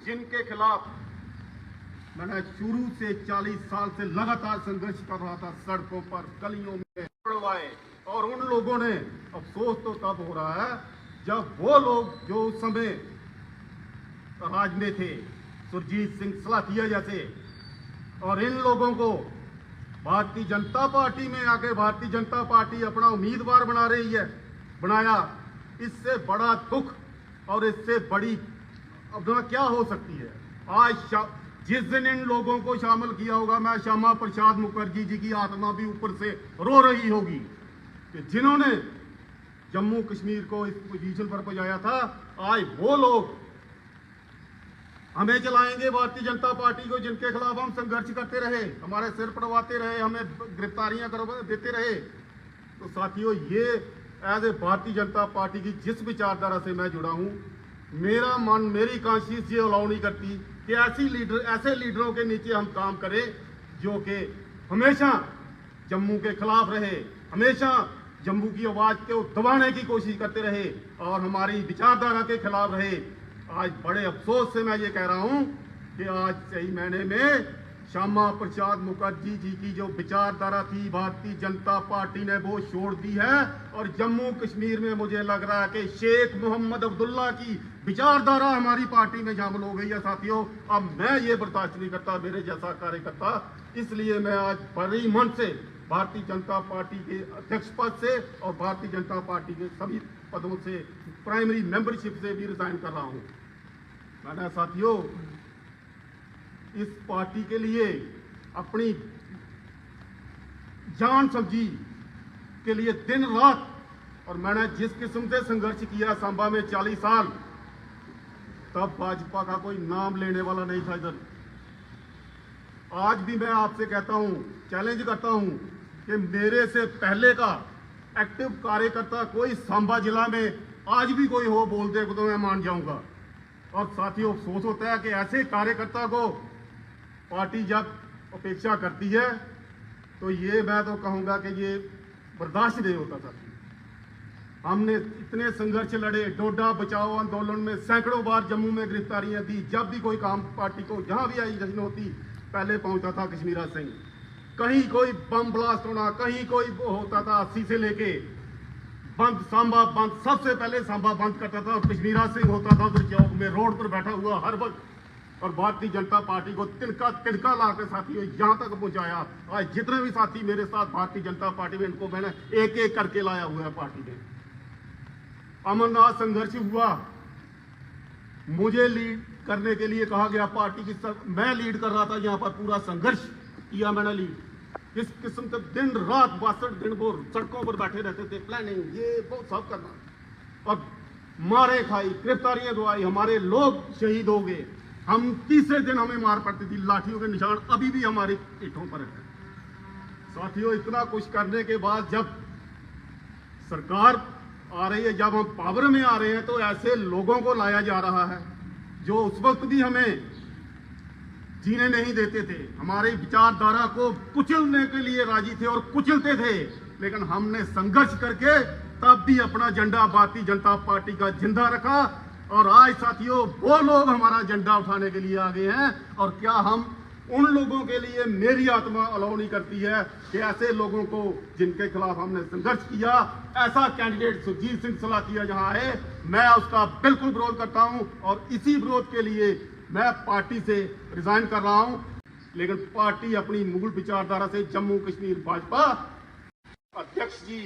जिनके खिलाफ मैंने शुरू से 40 साल से लगातार संघर्ष कर रहा था, सड़कों पर गलियों में पड़वाए। और उन लोगों ने, अफसोस तो तब हो रहा है जब वो लोग जो उस समय राज में थे, सुरजीत सिंह सलाथिया जैसे, और इन लोगों को भारतीय जनता पार्टी में आके भारतीय जनता पार्टी अपना उम्मीदवार बना रही है, बनाया। इससे बड़ा दुख और इससे बड़ी अपना क्या हो सकती है। आज जिस दिन इन लोगों को शामिल किया होगा, मैं श्यामा प्रसाद मुखर्जी जी की आत्मा भी ऊपर से रो रही होगी कि जिन्होंने जम्मू कश्मीर को इस पोजीशन पर पहुंचाया था, आज वो लोग हमें चलाएंगे भारतीय जनता पार्टी को, जिनके खिलाफ हम संघर्ष करते रहे, हमारे सिर पड़वाते रहे, हमें गिरफ्तारियां देते रहे। तो साथियों, ये as a Bharatiya Janata party की जिस विचारधारा से मैं जुड़ा हूं, मेरा मन, मेरी कॉन्शियस ये अलाउ नहीं करती कि ऐसे लीडरों के नीचे हम काम करें जो कि हमेशा जम्मू के खिलाफ रहे, हमेशा जम्मू की आवाज को दबाने की कोशिश करते रहे और हमारी विचारधारा के खिलाफ रहे। आज बड़े अफसोस से मैं ये कह रहा हूं कि आज सही मायने में श्यामा प्रसाद मुखर्जी जी की जो विचारधारा थी भारतीय जनता पार्टी ने वो छोड़ दी है, और जम्मू कश्मीर में मुझे लग रहा है कि शेख मोहम्मद अब्दुल्ला की विचारधारा हमारी पार्टी में शामिल हो गई है। साथियों, अब मैं ये बर्दाश्त नहीं करता, मेरे जैसा कार्यकर्ता। इसलिए मैं आज बड़ी मन से भारतीय जनता पार्टी के अध्यक्ष पद से और भारतीय जनता पार्टी के सभी पदों से, प्राइमरी मेंबरशिप से भी रिजाइन कर रहा हूं। मैंने साथियों इस पार्टी के लिए अपनी जान समझी के लिए दिन रात, और मैंने जिस किस्म से संघर्ष किया सांबा में 40 साल, तब भाजपा का कोई नाम लेने वाला नहीं था इधर। आज भी मैं आपसे कहता हूं, चैलेंज करता हूं कि मेरे से पहले का एक्टिव कार्यकर्ता कोई सांबा जिला में आज भी कोई हो बोल दे तो मैं मान जाऊंगा। और साथियों, अफसोस होता है कि ऐसे कार्यकर्ता को पार्टी जब अपेक्षा करती है तो ये मैं तो कहूंगा कि ये बर्दाश्त नहीं होता था। हमने इतने संघर्ष लड़े, डोडा बचाओ आंदोलन में सैकड़ों बार जम्मू में गिरफ्तारियां दी। जब भी कोई काम पार्टी को जहां भी आई जश्न होती, पहले पहुंचा था कश्मीरा सिंह। कहीं कोई बम ब्लास्ट होना, कहीं कोई होता था 80 से लेके बंद, सांबा बंद, सबसे पहले सांबा बंद करता था और कश्मीरा सिंह होता था उधर चौक में रोड पर बैठा हुआ हर वक्त, और भारतीय जनता पार्टी को तिनका तिनका ला के साथियों यहां तक पहुंचाया। आज जितने भी साथी मेरे साथ भारतीय जनता पार्टी में, इनको मैंने एक एक करके लाया हुआ है पार्टी में। अमरनाथ संघर्ष हुआ, मुझे लीड करने के लिए कहा गया पार्टी की, मैं लीड कर रहा था यहाँ पर, पूरा संघर्ष किया मैंने लीड। इस किस्म से दिन रात 62 दिन वो सड़कों पर बैठे रहते थे, प्लानिंग ये वो सब करना, और मारे खाई, गिरफ्तारियां दुआई, हमारे लोग शहीद हो गए। हम तीसरे दिन हमें मार पड़ती थी, लाठियों के निशान अभी भी हमारी पीठों पर है। साथियों, इतना कुछ करने के बाद जब सरकार आ रही है, जब हम पावर में आ रहे हैं, तो ऐसे लोगों को लाया जा रहा है जो उस वक्त भी हमें जीने नहीं देते थे, हमारी विचारधारा को कुचलने के लिए राजी थे और कुचलते थे। लेकिन हमने संघर्ष करके तब भी अपना झंडा भारतीय जनता पार्टी का जिंदा रखा, और आज साथियों वो लोग हमारा झंडा उठाने के लिए आ गए हैं। और क्या हम उन लोगों के लिए, मेरी आत्मा अलाउ नहीं करती है कि ऐसे लोगों को जिनके खिलाफ हमने संघर्ष किया, ऐसा कैंडिडेट सुरजीत सिंह सलाथिया जहां है, मैं उसका बिल्कुल विरोध करता हूं, और इसी विरोध के लिए मैं पार्टी से रिजाइन कर रहा हूं। लेकिन पार्टी अपनी मूल विचारधारा से, जम्मू कश्मीर भाजपा अध्यक्ष जी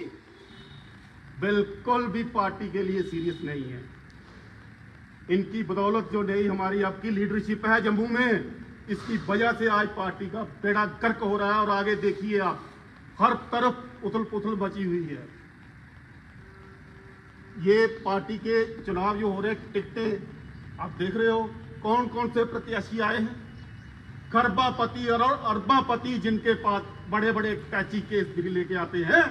बिल्कुल भी पार्टी के लिए सीरियस नहीं है। इनकी बदौलत जो नई हमारी आपकी लीडरशिप है जम्मू में, इसकी वजह से आज पार्टी का बेड़ा गर्क हो रहा है। और आगे देखिए आप, हर तरफ उथल पुथल मची हुई है। ये पार्टी के चुनाव जो हो रहे हैं, टिकटें आप देख रहे हो, कौन कौन से प्रत्याशी आए हैं, खरबापति और अरबापति, जिनके पास बड़े बड़े टैची केस भी लेके आते हैं।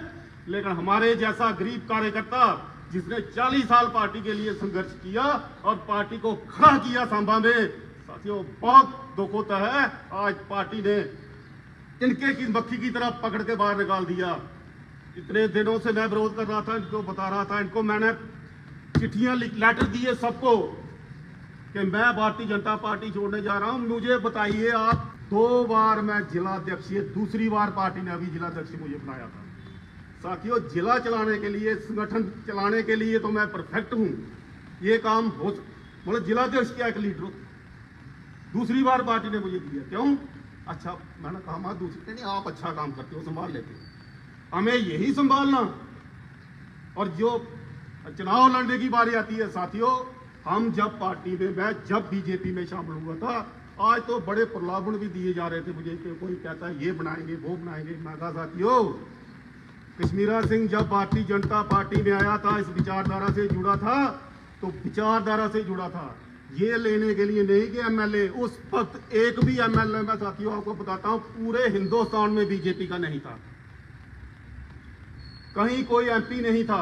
लेकिन हमारे जैसा गरीब कार्यकर्ता जिसने 40 साल पार्टी के लिए संघर्ष किया और पार्टी को खड़ा किया सांबा में, साथियों बहुत दुख होता है। आज पार्टी ने इनके की मक्खी की तरह पकड़ के बाहर निकाल दिया। इतने दिनों से मैं विरोध कर रहा था, इनको बता रहा था, इनको मैंने चिट्ठियां लेटर दिए सबको कि मैं भारतीय जनता पार्टी छोड़ने जा रहा हूं, मुझे बताइए आप। 2 बार मैं जिला अध्यक्ष, दूसरी बार पार्टी ने अभी जिला अध्यक्ष मुझे बनाया था। साथियों, जिला चलाने के लिए, संगठन चलाने के लिए तो मैं परफेक्ट हूं। ये काम हो, मतलब जिला अध्यक्ष क्या एक लीडर हो। दूसरी बार पार्टी ने मुझे दिया, क्यों? अच्छा, मैंने कहा मैं दूसरी नहीं, आप अच्छा काम करते हो, संभाल लेते हो, हमें यही संभालना। और जो चुनाव लड़ने की बारी आती है साथियों, हम जब पार्टी में, मैं जब बीजेपी में शामिल हुआ था, आज तो बड़े प्रलोभन भी दिए जा रहे थे मुझे कि कोई कहता है ये बनाएंगे वो बनाएंगे। मैं कहा साथियों, कश्मीरा सिंह जब भारतीय जनता पार्टी में आया था, इस विचारधारा से जुड़ा था, तो विचारधारा से जुड़ा था, ये लेने के लिए नहीं कि एमएलए। उस वक्त एक भी एमएलए, मैं साथियों आपको बताता हूं, पूरे हिंदुस्तान में बीजेपी का नहीं था। कहीं कोई एमपी नहीं था,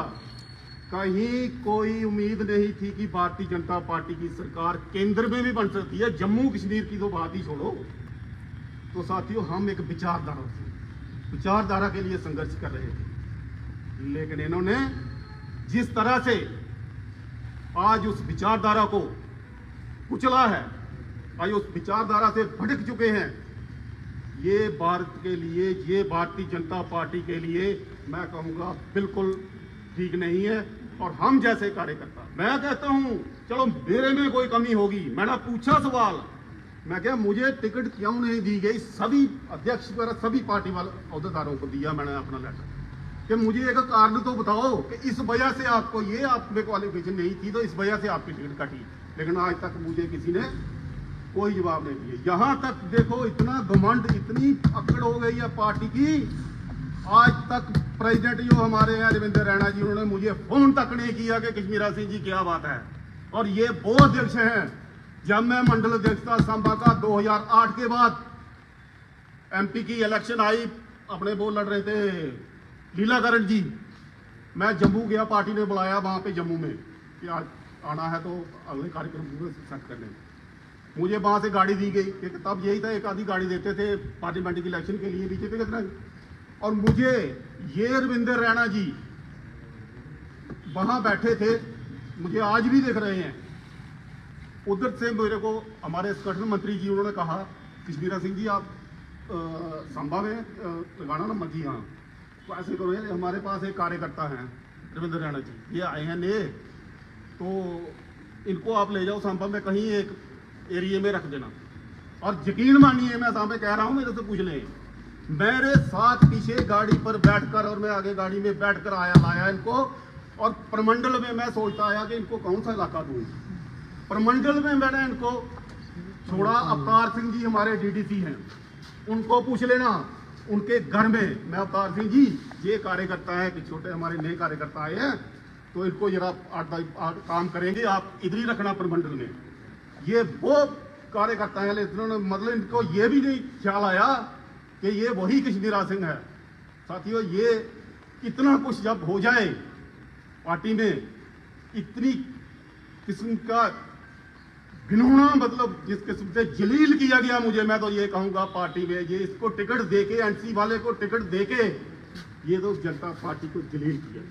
कहीं कोई उम्मीद नहीं थी कि भारतीय जनता पार्टी की सरकार केंद्र में भी बन सकती है। जम्मू कश्मीर की तो बात ही छोड़ो। तो साथियों, हम एक विचारधारा के लिए संघर्ष कर रहे थे, लेकिन इन्होंने जिस तरह से आज उस विचारधारा को कुचला है, आज उस विचारधारा से भटक चुके हैं, ये भारत के लिए, ये भारतीय जनता पार्टी के लिए मैं कहूँगा बिल्कुल ठीक नहीं है। और हम जैसे कार्यकर्ता, मैं कहता हूं चलो मेरे में कोई कमी होगी। मैंने पूछा सवाल, मैं क्या मुझे टिकट क्यों नहीं दी गई? सभी अध्यक्ष वगैरह सभी पार्टी वाले अहदेदारों को दिया मैंने अपना लेटर, कि मुझे एक कारण तो बताओ कि इस वजह से आपको, ये आप में क्वालिफिकेशन नहीं थी तो इस वजह से आपकी टिकट कटी। लेकिन आज तक मुझे किसी ने कोई जवाब नहीं दिया। यहां तक देखो, इतना घमंड, इतनी अकड़ हो गई है पार्टी की, आज तक प्रेसिडेंट जो हमारे हैं रविंद्र रैना जी, उन्होंने मुझे फोन तक नहीं किया कि कश्मीरा सिंह जी क्या बात है। और ये वो अध्यक्ष हैं, जब मैं मंडल अध्यक्ष था सांबा का 2008 के बाद, एमपी की इलेक्शन आई, अपने वो लड़ रहे थे लीलाकरण जी, मैं जम्मू गया, पार्टी ने बुलाया वहां पे जम्मू में कि आज आना है तो अगले कार्यक्रम में सेट करने। मुझे वहां से गाड़ी दी गई, क्योंकि तब यही था, एक आधी गाड़ी देते थे पार्लियामेंट की इलेक्शन के लिए बीजेपी के तरह। और मुझे ये रविंद्र रैना जी वहां बैठे थे, मुझे आज भी देख रहे हैं, उधर से मेरे को हमारे संगठन मंत्री जी उन्होंने कहा, कश्मीरा सिंह जी आप सांबा में लगाना नंबर जी। हाँ, तो ऐसे करो, हमारे पास एक कार्यकर्ता हैं रविंद्र रैना जी, ये आए हैं ने, तो इनको आप ले जाओ सांबा में कहीं एक एरिया में रख देना। और यकीन मानिए, मैं सांबा कह रहा हूं, मेरे से पूछ लें, मेरे साथ पीछे गाड़ी पर बैठकर और मैं आगे गाड़ी में बैठकर लाया इनको। और प्रमंडल में मैं सोचता आया कि इनको कौन सा इलाका दूं। प्रमंडल में मैंने इनको छोड़ा। अवतार सिंह जी हमारे डीडीसी हैं, उनको पूछ लेना, उनके घर में मैं, अवतार सिंह जी ये कार्यकर्ता है कि छोटे हमारे नए कार्यकर्ता आए हैं, तो इनको जरा 8 काम करेंगे, आप इधर ही रखना प्रमंडल में। ये वो कार्यकर्ता है, लेकिन मतलब इनको ये भी नहीं ख्याल आया कि ये वही कश्मीरा सिंह है। साथियों, ये इतना कुछ जब हो जाए पार्टी में, इतनी किस्म का घिनौना, मतलब जिस किस्म से जलील किया गया मुझे, मैं तो ये कहूंगा पार्टी में, ये इसको टिकट देके, एनसी वाले को टिकट देके, ये तो जनता पार्टी को जलील किया।